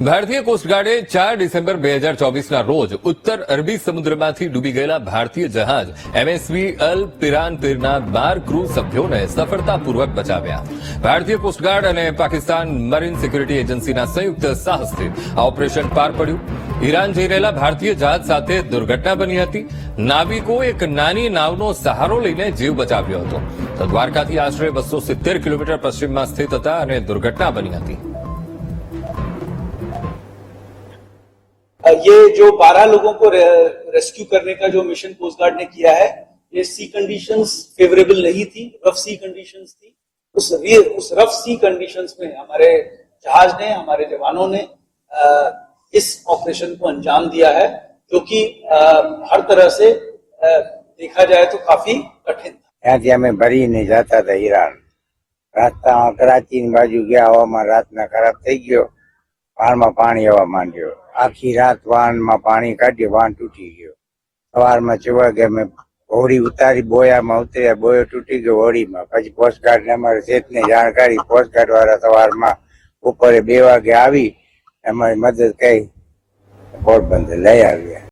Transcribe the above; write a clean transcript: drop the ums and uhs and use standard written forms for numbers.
ભારતીય કોસ્ટગાર્ડે 4 ડિસેમ્બર 2024ના રોજ ઉત્તર અરબી સમુદ્રમાંથી ડૂબી ગયેલા ભારતીય જહાજ એમએસવી અલ પિરાનપીરના 12 ક્રૂ સભ્યોને સફળતાપૂર્વક બચાવ્યા. ભારતીય કોસ્ટગાર્ડ અને પાકિસ્તાન મરીન સિક્યુરિટી એજન્સીના સંયુક્ત સાહસથી આ ઓપરેશન પાર પડ્યું. ઈરાન જઈ રહેલા ભારતીય જહાજ સાથે દુર્ઘટના બની હતી. નાવિકો એક નાની નાવનો સહારો લઈને જીવ બચાવ્યો હતો. તો દ્વારકાથી આશરે 270 કિલોમીટર પશ્ચિમમાં સ્થિત હતા અને દુર્ઘટના બની હતી. ये जो 12 लोगों को रेस्क्यू करने का जो मिशन कोस्ट गार्ड ने किया है, ये सी कंडीशंस फेवरेबल नहीं थी, रफ सी कंडीशंस थी. उस रफ सी कंडीशंस में हमारे जहाज ने, हमारे जवानों ने इस ऑपरेशन को अंजाम दिया है, जो कि हर तरह से देखा जाए तो काफी कठिन था. ત્યાંથી અમે ભરીને જતા હતા ઈરાન. રાસ્તા કરાચી બાજુ ગયા, હવામાન રાતના ખરાબ થઈ ગયો, વાહનમાં પાણી આવવા માંડ્યો. આખી રાત વાહનમાં પાણી કાઢ્યું, વાહન તૂટી ગયો. સવારમાં 6 વાગે અમે હોડી ઉતારી, બોયામાં ઉતર્યા, બોયો તૂટી ગયો હોડીમાં. પછી કોસ્ટગાર્ડ ને અમારે શેઠને જાણ કરી. કોસ્ટગાર્ડ વાળા સવારમાં બપોરે 2 વાગે આવી અમારી મદદ કરી પોરબંદર લઈ આવ્યા.